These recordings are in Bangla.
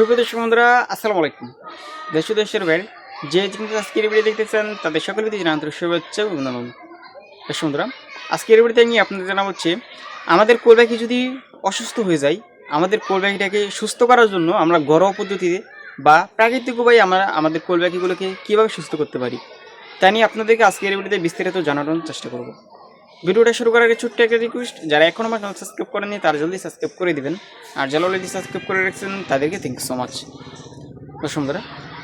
সুপ্রিয় দর্শক বন্ধুরা, আসসালামু আলাইকুম। দেশ ও দেশের বাইরে যে যেখানে আজকের ভিডিও দেখতেছেন তাদের সকলকে জানাই আন্তরিক শুভেচ্ছা ও অভিনন্দন। দর্শক বন্ধুরা, আজকের ভিডিওতে আমি আপনাদের জানাবো হচ্ছে আমাদের কোল পাখি যদি অসুস্থ হয়ে যায়, আমাদের কোল পাখিটাকে সুস্থ করার জন্য আমরা ঘরোয়া পদ্ধতিতে বা প্রাকৃতিক উপায়ে আমরা আমাদের কোল পাখিগুলোকে কীভাবে সুস্থ করতে পারি তা নিয়ে আপনাদেরকে আজকের ভিডিওতে বিস্তারিত জানানোর চেষ্টা করব। ভিডিওটা শুরু করার আগে ছোট্ট একটা রিকোয়েস্ট, যারা এখনও আমার চ্যানেল সাবস্ক্রাইব করেননি তারা জলদি সাবস্ক্রাইব করে দিবেন, আর যারা অলরেডি সাবস্ক্রাইব করে রেখেছেন তাদেরকে থ্যাংক ইউ সো মাচ। বন্ধুরা,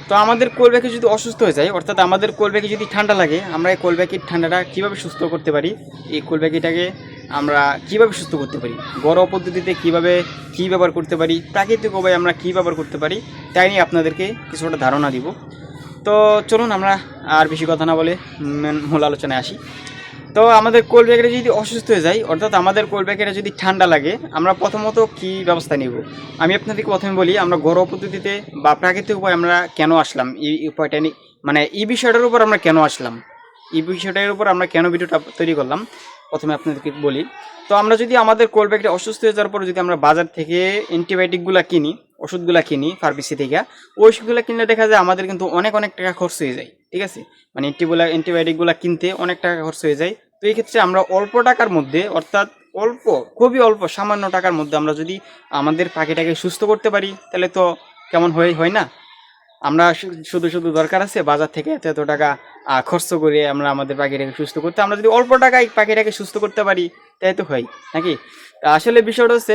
তো আমাদের কোল পাখি যদি অসুস্থ হয়ে যায়, অর্থাৎ আমাদের কোল পাখি যদি ঠান্ডা লাগে, আমরা এই কোল পাখির ঠান্ডাটা কীভাবে সুস্থ করতে পারি, এই কোল পাখিটাকে আমরা কীভাবে সুস্থ করতে পারি, ঘরোয়া পদ্ধতিতে কীভাবে কী ব্যবহার করতে পারি, প্রাকৃতিক উপায়ে আমরা কী ব্যবহার করতে পারি তাই নিয়ে আপনাদেরকে কিছুটা ধারণা দিব। তো চলুন আমরা আর বেশি কথা না বলে মূল আলোচনায় আসি। তো আমাদের কোল পাখিটা যদি অসুস্থ হয়ে যায়, অর্থাৎ আমাদের কোল পাখিটা যদি ঠান্ডা লাগে, আমরা প্রথমত কী ব্যবস্থা নিব আমি আপনাদেরকে প্রথমে বলি। আমরা ঘরোয়া পদ্ধতিতে বা প্রাকৃতিক উপায় আমরা কেন আসলাম, এই উপায়টা নিয়ে মানে এই বিষয়টার উপর আমরা কেন আসলাম, এই বিষয়টার উপর আমরা কেন ভিডিওটা তৈরি করলাম প্রথমে আপনাদেরকে বলি। তো আমরা যদি আমাদের কোল পাখিটা অসুস্থ হয়ে যাওয়ার পর যদি আমরা বাজার থেকে অ্যান্টিবায়োটিকগুলো কিনি, ওষুধগুলো কিনি ফার্মেসি থেকে, ওই ওষুধগুলো কিনলে দেখা যায় আমাদের কিন্তু অনেক টাকা খরচ হয়ে যায়। ঠিক আছে, মানে অ্যান্টিবায়োটিকগুলো কিনতে অনেক টাকা খরচ হয়ে যায়। তো এই ক্ষেত্রে আমরা অল্প টাকার মধ্যে, অর্থাৎ খুবই অল্প সামান্য টাকার মধ্যে আমরা যদি আমাদের পাখিটাকে সুস্থ করতে পারি তাহলে তো কেমন হয় না। আমরা শুধু দরকার আছে বাজার থেকে এত টাকা খরচ করে আমরা আমাদের পাখিটাকে সুস্থ করতে, আমরা যদি অল্প টাকায় পাখিটাকে সুস্থ করতে পারি তাই তো হয় নাকি। আসলে বিষয়টা হচ্ছে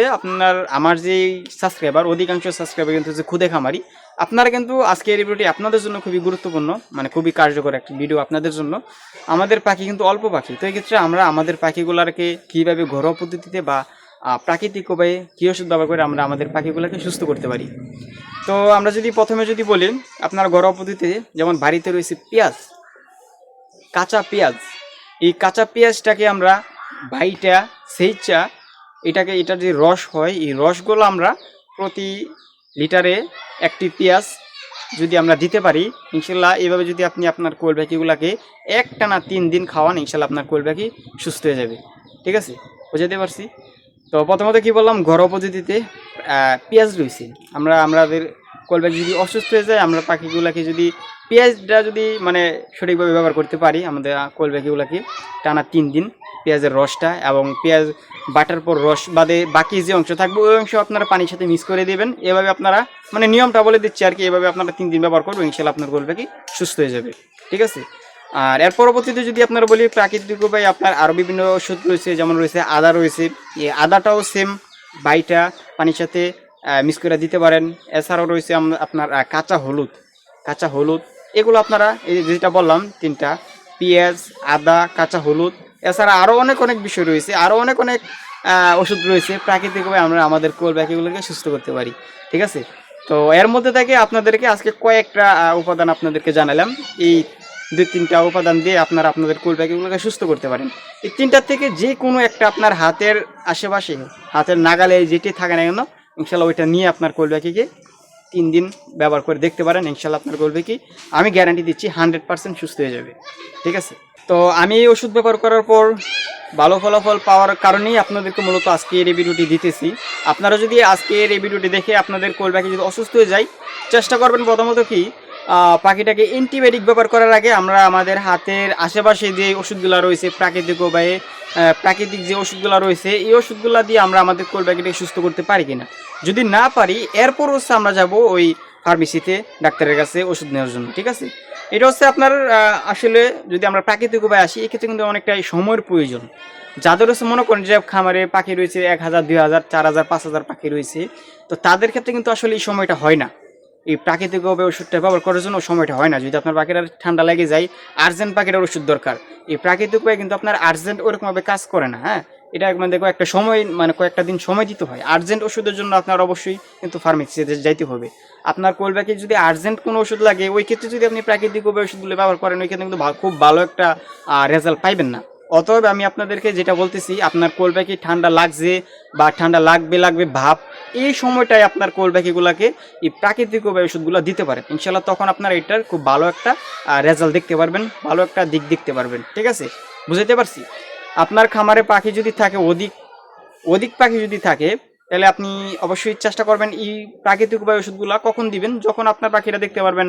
আমার যে সাবস্ক্রাইবার, অধিকাংশ সাবস্ক্রাইবার কিন্তু হচ্ছে খুদে খামারি। আপনারা কিন্তু আজকের এই ভিডিওটি আপনাদের জন্য খুবই গুরুত্বপূর্ণ, মানে খুবই কার্যকর একটা ভিডিও আপনাদের জন্য। আমাদের পাখি কিন্তু অল্প পাখি, তো এই ক্ষেত্রে আমরা আমাদের পাখিগুলোকে কীভাবে ঘরোয়া পদ্ধতিতে বা প্রাকৃতিক উপায়ে কী ওষুধ ব্যবহার করে আমরা আমাদের পাখিগুলোকে সুস্থ করতে পারি। তো আমরা যদি প্রথমে বলি, আপনার ঘরোয়া পদ্ধতিতে যেমন বাড়িতে রয়েছে পেঁয়াজ, কাঁচা পেঁয়াজ। এই কাঁচা পেঁয়াজটাকে আমরা ভাইটা সেইচা এটার যে রস হয়, এই রসগুলো আমরা প্রতি লিটারে একটি পেঁয়াজ যদি আমরা দিতে পারি, ইনশাল্লাহ এইভাবে যদি আপনি আপনার কোল পাখিগুলোকে একটানা 3 দিন খাওয়ান, ইনশাল্লাহ আপনার কোল পাখি সুস্থ হয়ে যাবে। ঠিক আছে, বুঝাতে পারছি? তো প্রথমত কি বললাম, ঘরোয়া পদ্ধতিতে পেঁয়াজ রয়েছে। আমাদের কোল পাখি যদি অসুস্থ হয়ে যায়, আমরা পাখিগুলোকে যদি পেঁয়াজটা যদি মানে সঠিকভাবে ব্যবহার করতে পারি, আমাদের কোল পাখিগুলোকে টানা 3 দিন পেঁয়াজের রসটা এবং পেঁয়াজ বাটার পর রস বাদে বাকি যে অংশ থাকবে ওই অংশ আপনারা পানির সাথে মিক্স করে দেবেন। এভাবে আপনারা মানে নিয়মটা বলে দিচ্ছি আর কি, এভাবে আপনারা 3 দিন ব্যবহার করবেন, ইনশাল্লাহ আপনার কোল পাখি সুস্থ হয়ে যাবে। ঠিক আছে, আর এর পরবর্তীতে যদি আপনারা বলি প্রাকৃতিক উপায়ে আপনার আরও বিভিন্ন ওষুধ রয়েছে, যেমন রয়েছে আদা রয়েছে। এই আদাটাও সেম বাইটা পানির সাথে মিক্স করে দিতে পারেন। এছাড়াও রয়েছে আপনার কাঁচা হলুদ, এগুলো আপনারা এই যেটা বললাম 3টা, পেঁয়াজ, আদা, কাঁচা হলুদ। এছাড়া আরও অনেক বিষয় রয়েছে, আরও অনেক ওষুধ রয়েছে প্রাকৃতিক উপায়ে আমরা আমাদের কোল পাখিগুলোকে সুস্থ করতে পারি। ঠিক আছে, তো এর মধ্যে থেকে আপনাদেরকে আজকে কয়েকটা উপাদান আপনাদেরকে জানালাম। এই 2-3টা উপাদান দিয়ে আপনারা আপনাদের কোল পাখিগুলোকে সুস্থ করতে পারেন। এই 3টার থেকে যে কোনো একটা আপনার হাতের আশেপাশে, হাতের নাগালে যেটি থাকে না কেন, ইনশাল্লাহ ওইটা নিয়ে আপনার কোল পাখিকে 3 দিন ব্যবহার করে দেখতে পারেন। ইনশাল্লাহ আপনার কোল পাখি আমি গ্যারান্টি দিচ্ছি 100% সুস্থ হয়ে যাবে। ঠিক আছে, তো আমি এই ওষুধ ব্যবহার করার পর ভালো ফলাফল পাওয়ার কারণেই আপনাদেরকে মূলত আজকের এই ভিডিওটি দিতেছি। আপনারা যদি আজকের এই ভিডিওটি দেখে আপনাদের কোল পাখি যদি অসুস্থ হয়ে যায়, চেষ্টা করবেন প্রথমত কি পাখিটাকে অ্যান্টিবায়োটিক ব্যবহার করার আগে আমরা আমাদের হাতের আশেপাশে যে ওষুধগুলো রয়েছে প্রাকৃতিক উপায়ে, প্রাকৃতিক যে ওষুধগুলো রয়েছে এই ওষুধগুলো দিয়ে আমরা আমাদের কোল পাখিটাকে সুস্থ করতে পারি কিনা। যদি না পারি, এরপর হচ্ছে আমরা যাব ওই ফার্মেসিতে ডাক্তারের কাছে ওষুধ নেওয়ার জন্য। ঠিক আছে, এটা হচ্ছে আপনার আসলে যদি আমরা প্রাকৃতিক উপায়ে আসি, এক্ষেত্রে কিন্তু অনেকটাই সময়ের প্রয়োজন। যাদের হচ্ছে মনে করেন যে খামারে পাখি রয়েছে 1000, 2000, 4000, 5000 পাখি রয়েছে, তো তাদের ক্ষেত্রে কিন্তু আসলে এই সময়টা হয় না। এই প্রাকৃতিকভাবে ওষুধটা ব্যবহার করার জন্য সময়টা হয় না। যদি আপনার পাখিটার ঠান্ডা লেগে যায়, আর্জেন্ট পাখিটার ওষুধ দরকার, এই প্রাকৃতিক উপায়ে কিন্তু আপনার আর্জেন্ট ওরকমভাবে কাজ করে না। হ্যাঁ, এটা মানে দেখো একটা সময়, মানে কয়েকটা দিন সময় দিতে হয়। আর্জেন্ট ওষুধের জন্য আপনার অবশ্যই কিন্তু ফার্মেসিতে যাইতে হবে। আপনার কোল পাখি যদি আর্জেন্ট কোনো ওষুধ লাগে, ওই ক্ষেত্রে যদি আপনি প্রাকৃতিক উপায়ে ওষুধগুলো ব্যবহার করেন, ওই ক্ষেত্রে কিন্তু খুব ভালো একটা রেজাল্ট পাইবেন না। অতএব আমি আপনাদেরকে যেটা বলতেছি, আপনার কোল পাখি ঠান্ডা লাগছে বা ঠান্ডা লাগবে ভাব, এই সময়টায় আপনার কোল পাখিগুলোকে এই প্রাকৃতিক উপায়ে ওষুধগুলো দিতে পারেন। ইনশাল্লাহ তখন আপনার এটার খুব ভালো একটা রেজাল্ট দেখতে পারবেন, ভালো একটা দিক দেখতে পারবেন। ঠিক আছে, বুঝাইতে পারছি? আপনার খামারে পাখি যদি থাকে অধিক পাখি যদি থাকে, তাহলে আপনি অবশ্যই চেষ্টা করবেন এই প্রাকৃতিক উপায় ওষুধগুলো কখন দিবেন, যখন আপনার পাখিরা দেখতে পারবেন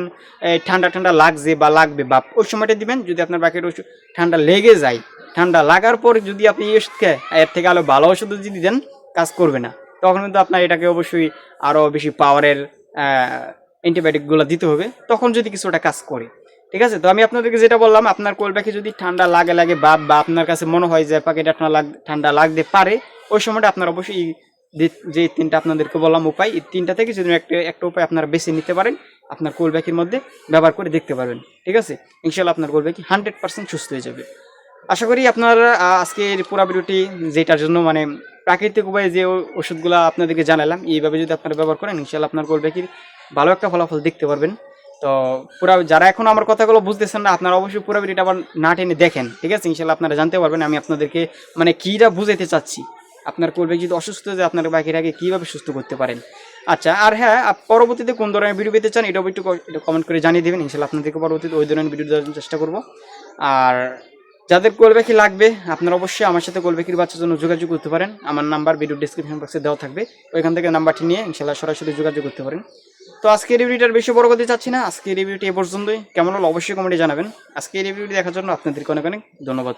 ঠান্ডা ঠান্ডা লাগছে বা লাগবে বা ওই সময়টা দিবেন। যদি আপনার পাখির ওষুধ ঠান্ডা লেগে যায়, ঠান্ডা লাগার পর যদি আপনি এই ওষুধ খেয়ে এর থেকে আরও ভালো ওষুধ যদি দেন, কাজ করবে না। তখন কিন্তু আপনার এটাকে অবশ্যই আরও বেশি পাওয়ারের অ্যান্টিবায়োটিকগুলো দিতে হবে, তখন যদি কিছুটা কাজ করে। ঠিক আছে, তো আমি আপনাদেরকে যেটা বললাম, আপনার কোয়েল পাখি যদি ঠান্ডা লাগে বা আপনার কাছে মনে হয় যে পাখিটা ঠান্ডা লাগতে পারে, ওই সময়টা আপনার অবশ্যই যে তিনটা আপনাদেরকে বললাম উপায়, এই তিনটা থেকে যদি একটা উপায় আপনারা বেছে নিতে পারেন, আপনার কোয়েল পাখির মধ্যে ব্যবহার করে দেখতে পারবেন। ঠিক আছে, ইনশাল্লাহ আপনার কোয়েল পাখি 100% সুস্থ হয়ে যাবে। আশা করি আপনারা আজকের পুরো ভিডিওটি, যেটার জন্য মানে প্রাকৃতিক উপায়ে যে ওষুধগুলো আপনাদেরকে জানালাম, এইভাবে যদি আপনারা ব্যবহার করেন, ইনশাল্লাহ আপনার কোয়েল পাখির ভালো একটা ফলাফল দেখতে পারবেন। তো পুরা যারা এখন আমার কথাগুলো বুঝতেছেন না, আপনারা অবশ্যই পুরো ভিডিওটা আবার না টেনে দেখেন। ঠিক আছে, ইনশাল্লাহ আপনারা জানতে পারবেন আমি আপনাদেরকে মানে কীটা বুঝাইতে চাচ্ছি। আপনার কোয়েল পাখি যদি অসুস্থ যে আপনার পাখিটাকে কীভাবে সুস্থ করতে পারেন। আচ্ছা, আর হ্যাঁ, পরবর্তীতে কোন ধরনের ভিডিও পেতে চান এটাও একটু কমেন্ট করে জানিয়ে দেবেন। ইনশাল্লাহ আপনাদেরকে পরবর্তীতে ওই ধরনের ভিডিও দেওয়ার চেষ্টা করবো। আর যাদের কোয়েল পাখি লাগবে, আপনারা অবশ্যই আমার সাথে কোয়েল পাখির বাচ্চার জন্য যোগাযোগ করতে পারেন। আমার নাম্বার ভিডিও ডিসক্রিপশন বক্সে দেওয়া থাকবে, ওইখান থেকে নাম্বারটি নিয়ে ইনশাল্লাহ সরাসরি যোগাযোগ করতে পারেন। তো আজকের রিভিউটার বেশি বড় করতে চাচ্ছি না, আজকের রিভিউটি এ পর্যন্তই। কেমন হলো অবশ্যই কমেন্টে জানাবেন। আজকে এই রিভিউটি দেখার জন্য আপনাদেরকে অনেক অনেক ধন্যবাদ।